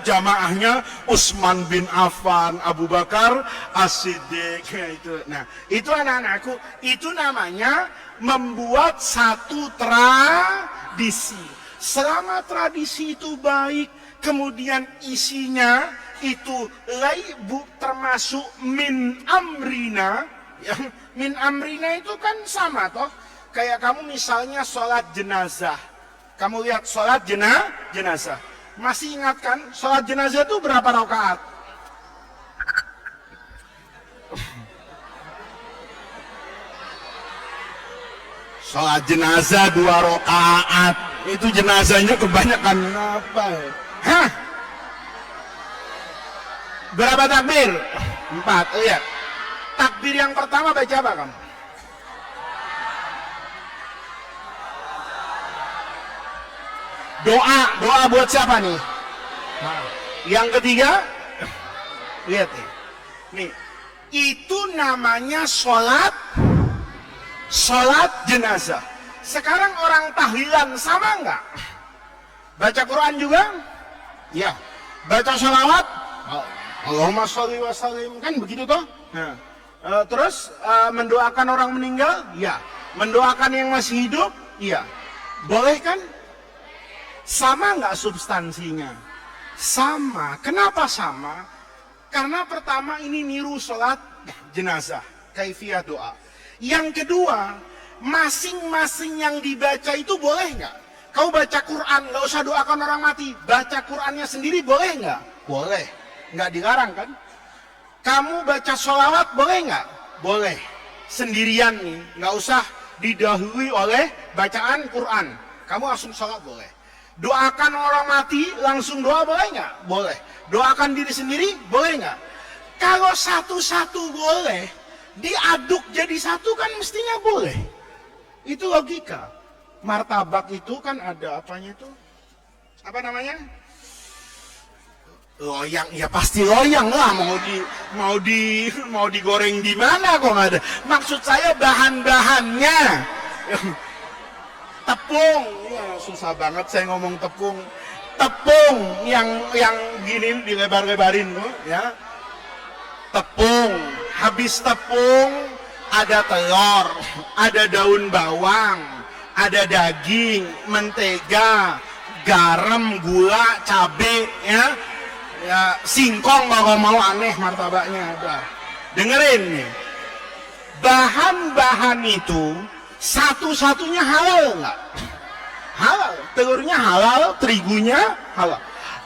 Jamaahnya Utsman bin Affan, Abu Bakar As-Siddiq itu. Nah, itu anak-anakku, itu namanya membuat satu tradisi. Selama tradisi itu baik, kemudian isinya itu laibu termasuk min amrina. Ya, min amrina itu kan sama toh. Kayak kamu misalnya sholat jenazah. Kamu lihat sholat jenazah. Masih ingat kan, sholat jenazah itu berapa rakaat? Sholat jenazah 2 rakaat. Itu jenazahnya kebanyakan apa? Hah? Berapa takbir? 4. Lihat. Takbir yang pertama baca apa kamu? Doa buat siapa nih? Yang ketiga, lihat nih, itu namanya sholat jenazah. Sekarang orang tahlilan sama nggak? Baca Quran juga? Ya. Baca sholawat? Allahumma sholli wa sallim, kan begitu toh? Nah. Terus mendoakan orang meninggal? Ya. Mendoakan yang masih hidup? Iya. Boleh kan? Sama nggak substansinya? Sama. Kenapa sama? Karena pertama ini niru sholat jenazah, kaifiyah doa. Yang kedua, masing-masing yang dibaca itu boleh nggak? Kau baca Quran, nggak usah doakan orang mati. Baca Qurannya sendiri boleh nggak? Boleh. Nggak dilarang kan? Kamu baca sholawat boleh nggak? Boleh. Sendirian nih, nggak usah didahului oleh bacaan Quran. Kamu langsung sholat boleh. Doakan orang mati, langsung doa boleh nggak? Boleh. Doakan diri sendiri, boleh nggak? Kalau satu-satu boleh, diaduk jadi satu kan mestinya boleh. Itu logika. Martabak itu kan ada apanya itu? Apa namanya? Loyang, ya pasti loyang lah. Mau digoreng di mana kok nggak ada? Maksud saya bahan-bahannya. Tepung, ya susah banget saya ngomong tepung. Tepung yang gini dilebar-lebarin tuh, ya. Tepung, habis tepung ada telur, ada daun bawang, ada daging, mentega, garam, gula, cabe, ya. Ya, singkong kalau mau aneh martabaknya ada. Dengerin nih. Bahan-bahan itu satu-satunya halal nggak? Halal. Telurnya halal, terigunya halal.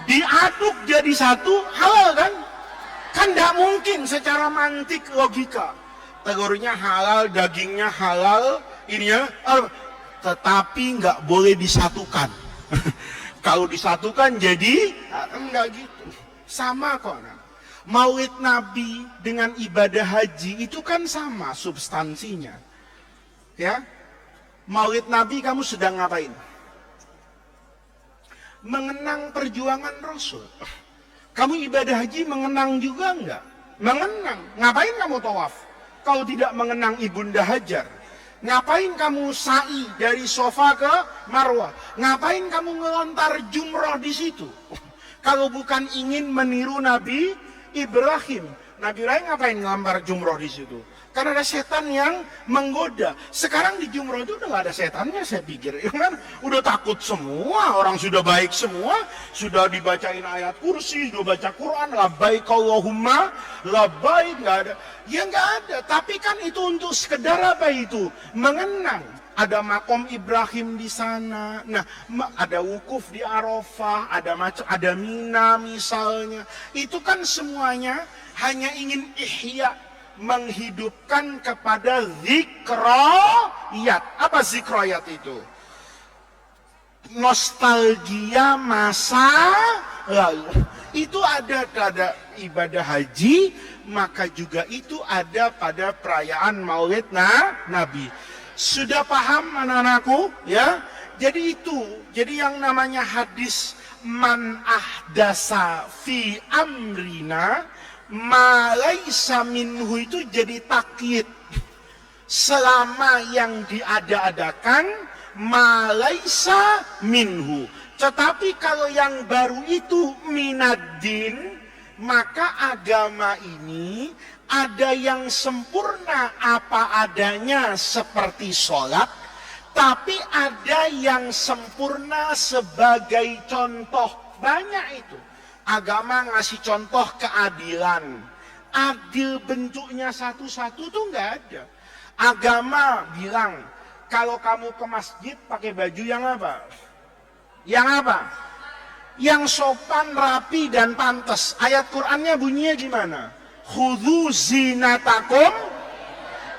Diaduk jadi satu halal kan? Kan nggak mungkin secara mantik logika. Telurnya halal, dagingnya halal, ininya, tetapi nggak boleh disatukan. Kalau disatukan jadi enggak gitu. Sama kok. Maulid Nabi dengan ibadah haji itu kan sama substansinya. Ya, Maulid Nabi kamu sedang ngapain? Mengenang perjuangan Rasul. Kamu ibadah haji mengenang juga enggak? Mengenang. Ngapain kamu tawaf? Kalau tidak mengenang Ibunda Hajar. Ngapain kamu sa'i dari Sofa ke Marwah? Ngapain kamu ngelontar jumroh di situ? Kalau bukan ingin meniru Nabi Ibrahim. Nabi Ibrahim ngapain ngelambar jumroh di situ? Karena ada setan yang menggoda. Sekarang di jumroh itu udah gak ada setannya saya pikir. Ya kan? Udah takut semua, orang sudah baik semua. Sudah dibacain ayat kursi, sudah baca Quran. Labbaik Allahumma, labbaik, gak ada. Ya gak ada, tapi kan itu untuk sekedar apa itu? Mengenang. Ada makom Ibrahim di sana. Nah, ada wukuf di Arafah, ada Mina misalnya. Itu kan semuanya hanya ingin ihya, menghidupkan kepada zikroyat. Apa zikroyat itu? Nostalgia masa lalu. Itu ada pada ibadah haji, maka juga itu ada pada perayaan Maulid Nabi. Sudah paham anak-anakku? Ya. Jadi itu, jadi yang namanya hadis man ahdasa fi amrina ma laisa minhu itu jadi takyid. Selama yang diada-adakan malaisa minhu. Tetapi kalau yang baru itu minaddin, maka agama ini ada yang sempurna apa adanya seperti sholat, tapi ada yang sempurna sebagai contoh. Banyak itu. Agama ngasih contoh keadilan. Adil bentuknya satu-satu tuh nggak ada. Agama bilang, kalau kamu ke masjid pakai baju yang apa? Yang apa? Yang sopan, rapi, dan pantas. Ayat Qur'annya bunyinya gimana? Khudhu zinatakum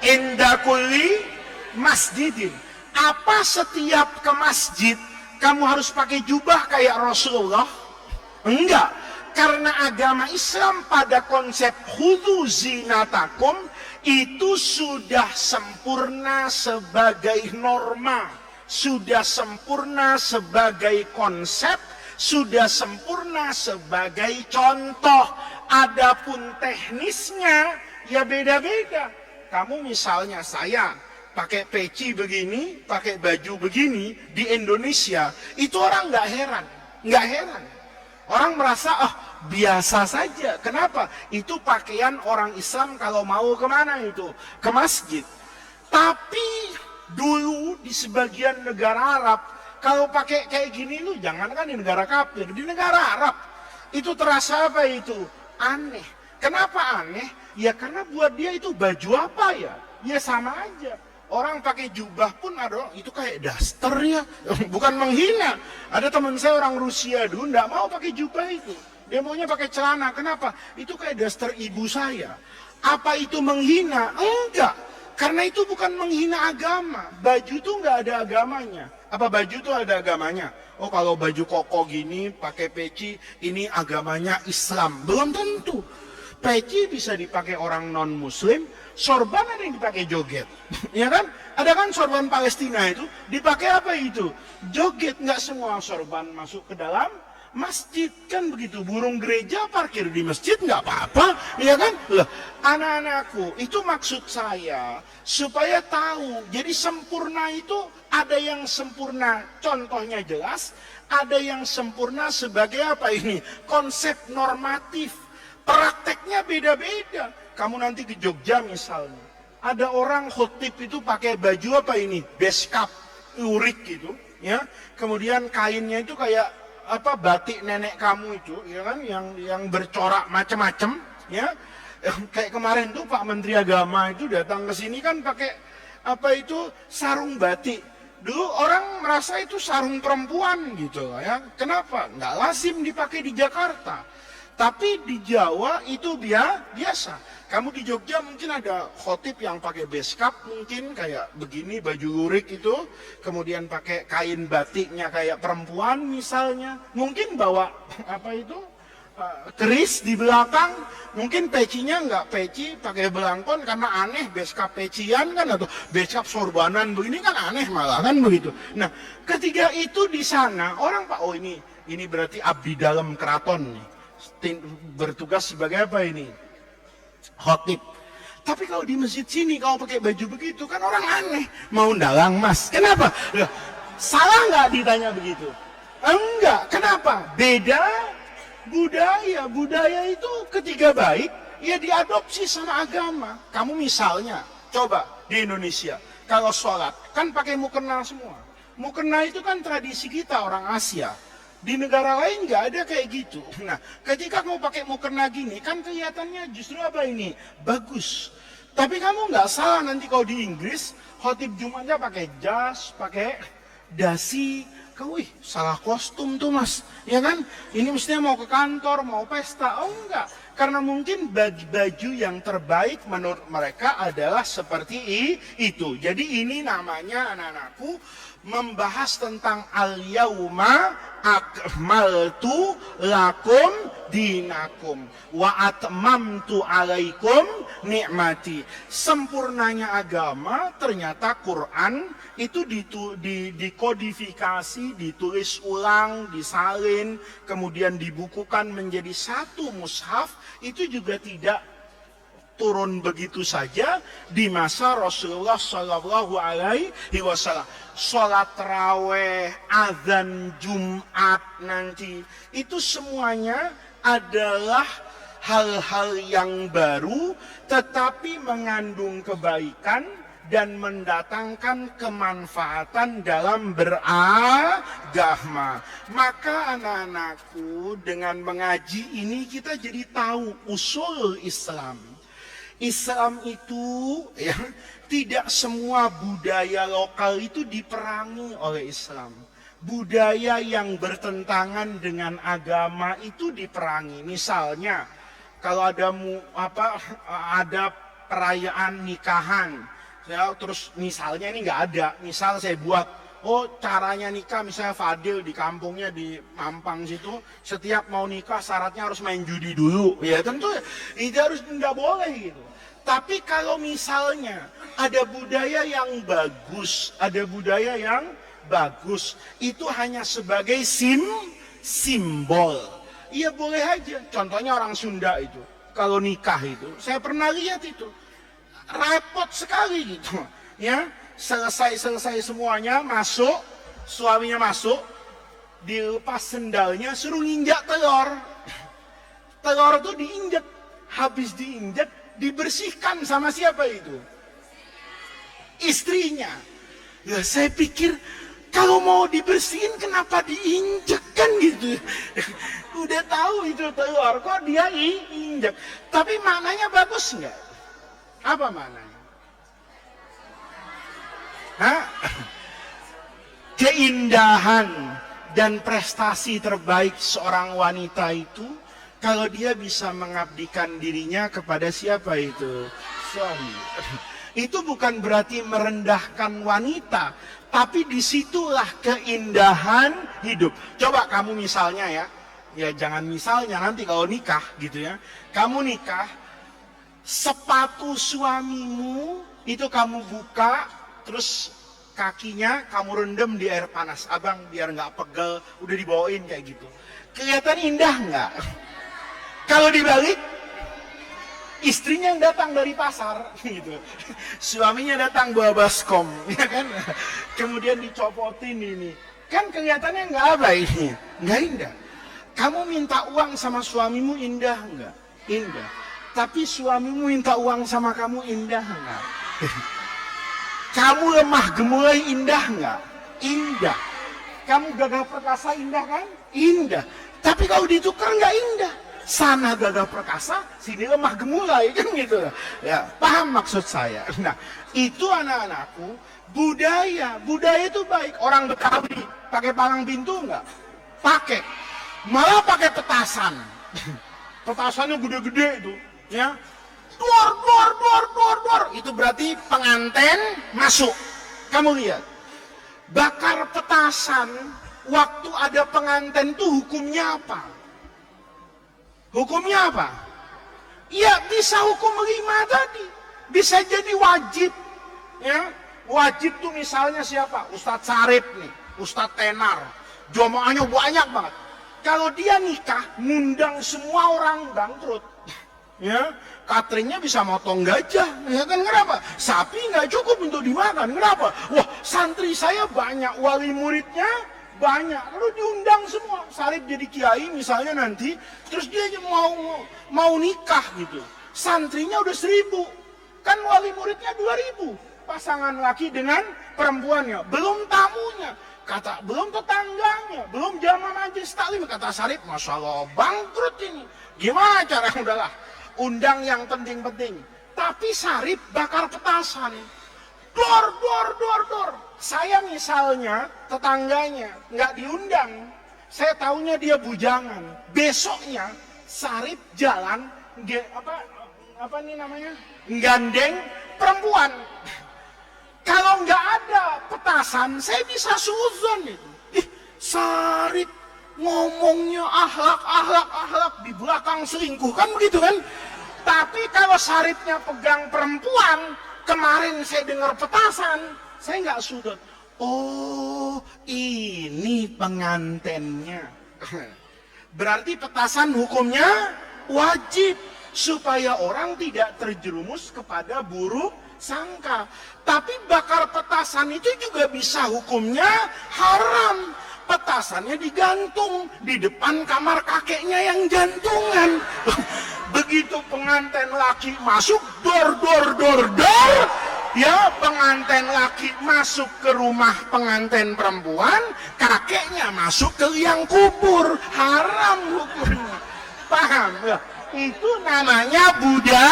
inda kulli masjidin. Apa setiap ke masjid kamu harus pakai jubah kayak Rasulullah? Enggak. Karena agama Islam pada konsep khudhu zinatakum itu sudah sempurna sebagai norma, sudah sempurna sebagai konsep, sudah sempurna sebagai contoh. Adapun teknisnya ya beda-beda. Kamu misalnya saya pakai peci begini, pakai baju begini di Indonesia, itu orang nggak heran. Orang merasa biasa saja. Kenapa? Itu pakaian orang Islam kalau mau kemana itu? Ke masjid. Tapi dulu di sebagian negara Arab, kalau pakai kayak gini lu jangankan di negara kafir, di negara Arab itu terasa apa itu? Aneh. Kenapa aneh? Ya karena buat dia itu baju apa ya? Ya sama aja. Orang pakai jubah pun ada, itu kayak daster ya. Bukan menghina. Ada teman saya orang Rusia dulu nggak mau pakai jubah itu. Dia maunya pakai celana. Kenapa? Itu kayak daster ibu saya. Apa itu menghina? Enggak. Karena itu bukan menghina agama. Baju tuh nggak ada agamanya. Apa baju tuh ada agamanya? Oh kalau baju koko gini, pakai peci, ini agamanya Islam. Belum tentu. Peci bisa dipakai orang non-muslim, sorban ada yang dipakai joget. Ya kan? Ada kan sorban Palestina itu, dipakai apa itu? Joget. Nggak semua sorban masuk ke dalam masjid, kan begitu. Burung gereja parkir di masjid nggak apa-apa, ya kan? Loh, anak-anakku, itu maksud saya supaya tahu. Jadi sempurna itu ada yang sempurna, contohnya jelas, ada yang sempurna sebagai apa ini? Konsep normatif. Prakteknya beda-beda. Kamu nanti ke Jogja misalnya, ada orang khotib itu pakai baju apa ini? Beskap, lurik gitu, ya. Kemudian kainnya itu kayak apa batik nenek kamu itu, ya kan, yang bercorak macam-macam, ya. Kayak kemarin tuh Pak Menteri Agama itu datang ke sini kan pakai apa itu sarung batik. Dulu orang merasa itu sarung perempuan gitu, ya. Kenapa? Nggak lazim dipakai di Jakarta. Tapi di Jawa itu biasa. Kamu di Jogja mungkin ada khotib yang pakai beskap, mungkin kayak begini baju lurik itu, kemudian pakai kain batiknya kayak perempuan misalnya. Mungkin bawa apa itu keris di belakang, mungkin pecinya nggak peci, pakai belangkon karena aneh beskap pecian kan, atau beskap sorbanan begini kan aneh malah kan begitu. Nah, ketiga itu di sana orang Pak, oh ini berarti abdi dalam keraton nih. Bertugas sebagai apa ini? Khotib. Tapi kalau di masjid sini kalau pakai baju begitu kan orang aneh. Mau dalang mas? Kenapa? Loh, salah nggak ditanya begitu? Enggak. Kenapa? Beda budaya. Budaya itu ketika baik ya diadopsi sama agama. Kamu misalnya coba di Indonesia kalau sholat kan pakai mukena semua. Mukena itu kan tradisi kita orang Asia. Di negara lain nggak ada kayak gitu. Nah, ketika mau pakai mukena gini, kan kelihatannya justru apa ini? Bagus. Tapi kamu nggak salah nanti kalau di Inggris, khotib Jumatnya pakai jas, pakai dasi. Kamu, salah kostum tuh mas. Ya kan? Ini mestinya mau ke kantor, mau pesta. Oh enggak. Karena mungkin baju yang terbaik menurut mereka adalah seperti itu. Jadi ini namanya anak-anakku membahas tentang al-yauma akmaltu lakum dinakum wa atmamtu alaikum nikmati. Sempurnanya agama ternyata Quran itu dikodifikasi, ditulis ulang, disalin, kemudian dibukukan menjadi satu mushaf. Itu juga tidak turun begitu saja di masa Rasulullah Shallallahu Alaihi Wasallam. Sholat taraweh, azan Jumat nanti, itu semuanya adalah hal-hal yang baru, tetapi mengandung kebaikan dan mendatangkan kemanfaatan dalam beragama. Maka anak-anakku, dengan mengaji ini kita jadi tahu usul Islam. Islam itu ya, tidak semua budaya lokal itu diperangi oleh Islam. Budaya yang bertentangan dengan agama itu diperangi. Misalnya kalau ada perayaan nikahan, ya, terus misalnya ini nggak ada, misal saya buat, caranya nikah misalnya Fadil di kampungnya di Mampang situ, setiap mau nikah syaratnya harus main judi dulu, ya tentu itu harus nggak boleh gitu. Tapi kalau misalnya ada budaya yang bagus, itu hanya sebagai simbol, iya boleh aja. Contohnya orang Sunda itu, kalau nikah itu, saya pernah lihat itu, repot sekali gitu, ya. Selesai semuanya, masuk, suaminya masuk, dilepas sendalnya, suruh nginjak telur. Telur itu diinjak, habis diinjak, dibersihkan sama siapa itu? Istrinya. Ya saya pikir, kalau mau dibersihin kenapa diinjak kan gitu. Udah tahu itu telur, kok dia injak. Tapi maknanya bagus nggak? Apa maknanya? Keindahan dan prestasi terbaik seorang wanita itu kalau dia bisa mengabdikan dirinya kepada siapa itu? Suami. Itu bukan berarti merendahkan wanita, tapi disitulah keindahan hidup. Coba kamu misalnya ya jangan misalnya, nanti kalau nikah gitu ya, kamu nikah, sepatu suamimu itu kamu buka, terus kakinya kamu rendam di air panas, abang biar nggak pegel, udah dibawain kayak gitu. Kelihatan indah nggak? Kalau dibalik, istrinya yang datang dari pasar, gitu. Suaminya datang bawa baskom, ya kan? Kemudian dicopotin ini, kan kelihatannya nggak apa ini, nggak indah. Kamu minta uang sama suamimu indah nggak? Indah. Tapi suamimu minta uang sama kamu indah nggak? Kamu lemah gemulai indah nggak? Indah. Kamu gagah perkasa indah kan? Indah. Tapi kalau ditukar nggak indah. Sana gagah perkasa, sini lemah gemulai kan gitu. Ya, paham maksud saya. Nah, itu anak-anakku, budaya itu baik. Orang Betawi pakai palang pintu nggak? Pakai. Malah pakai petasan. Petasannya gede-gede itu, ya. Dor. Itu berarti pengantin masuk. Kamu lihat. Bakar petasan waktu ada pengantin itu hukumnya apa? Hukumnya apa? Ya bisa hukum 5 tadi. Bisa jadi wajib. Ya, wajib tuh misalnya siapa? Ustadz Sarip nih, Ustadz Tenar. Jamaahnya banyak banget. Kalau dia nikah, ngundang semua orang bangkrut. Ya, cateringnya bisa motong gajah, ya kan? Kenapa? Sapi nggak cukup untuk dimakan. Kenapa? Wah, santri saya banyak, wali muridnya banyak, lalu diundang semua. Sarip jadi kiai misalnya nanti, terus dia mau nikah gitu. Santrinya udah 1000, kan wali muridnya 2000. Pasangan laki dengan perempuannya, belum tamunya, belum tetangganya, belum jamaah majelis taklim. Kata Sarip, masya Allah bangkrut ini. Gimana cara? Udahlah, undang yang penting-penting. Tapi Sarip bakar petasan. Dor. Saya misalnya tetangganya nggak diundang, saya taunya dia bujangan. Besoknya Sarip jalan apa nih namanya, gandeng perempuan. Kalau nggak ada petasan, saya bisa suzon itu. Sarip ngomongnya akhlak di belakang selingkuh kan begitu kan? Tapi kalau Saripnya pegang perempuan, kemarin saya dengar petasan, saya nggak sudut. Oh, ini pengantennya. Berarti petasan hukumnya wajib. supaya orang tidak terjerumus kepada buruk sangka. Tapi bakar petasan itu juga bisa hukumnya haram. Petasannya digantung di depan kamar kakeknya yang jantungan. Begitu pengantin laki masuk, dor, ya, pengantin laki masuk ke rumah pengantin perempuan, kakeknya masuk ke liang kubur, haram hukumnya. Paham ya? Itu namanya Buddha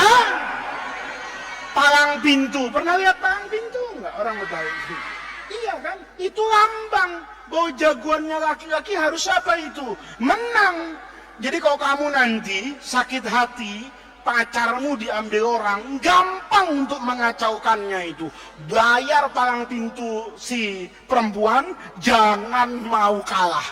palang pintu. Pernah lihat palang pintu enggak orang Betawi? Iya kan? Itu lambang bahwa jagoannya laki-laki harus apa itu? Menang. Jadi kalau kamu nanti sakit hati, pacarmu diambil orang, gampang untuk mengacaukannya itu. Bayar palang pintu si perempuan, jangan mau kalah.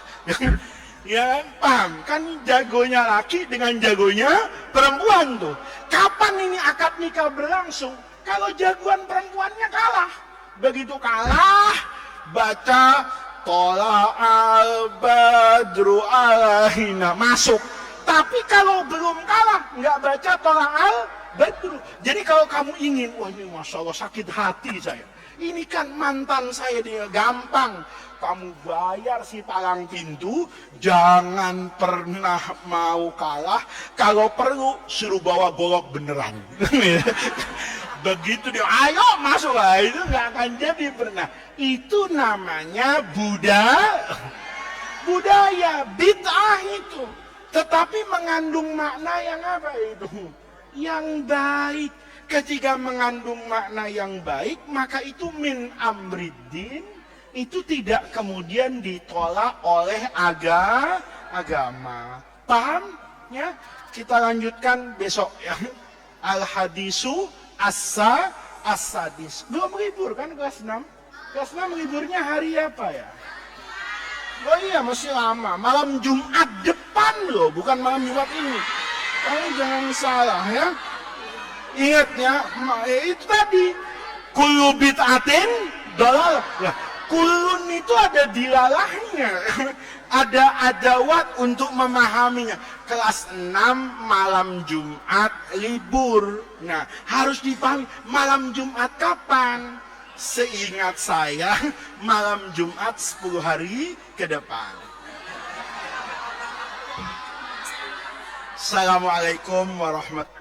Ya, paham? Kan jagonya laki dengan jagonya perempuan tuh. Kapan ini akad nikah berlangsung? Kalau jagoan perempuannya kalah. Begitu kalah, baca Tola al-badru alaina, masuk. Tapi kalau belum kalah, nggak baca Tola al-badru. Jadi kalau kamu ingin, wah ini Masya Allah sakit hati saya. Ini kan mantan saya, dia gampang. Kamu bayar si palang pintu, jangan pernah mau kalah. Kalau perlu, suruh bawa golok beneran. Begitu dia, ayo masuk lah, itu nggak akan jadi pernah. Itu namanya budaya, bid'ah itu. Tetapi mengandung makna yang apa itu? Yang baik. Ketika mengandung makna yang baik, maka itu min amriddin, itu tidak kemudian ditolak oleh agama. Paham? Ya? Kita lanjutkan besok ya. Al-hadisu as-sadis. Belum libur kan kelas 6? Kelas 6 liburnya hari apa ya? Oh iya, masih lama. Malam Jumat depan loh, bukan malam Jumat ini. Kamu jangan salah ya. Ingat ya, itu tadi. Kullu bid'atin dalalah. Ya, kulun itu ada dilalahnya. Ada adawat untuk memahaminya. Kelas 6 malam Jumat libur. Nah, harus dipahami malam Jumat kapan? Seingat saya malam Jumat 10 hari ke depan. Assalamualaikum warahmatullahi wabarakatuh.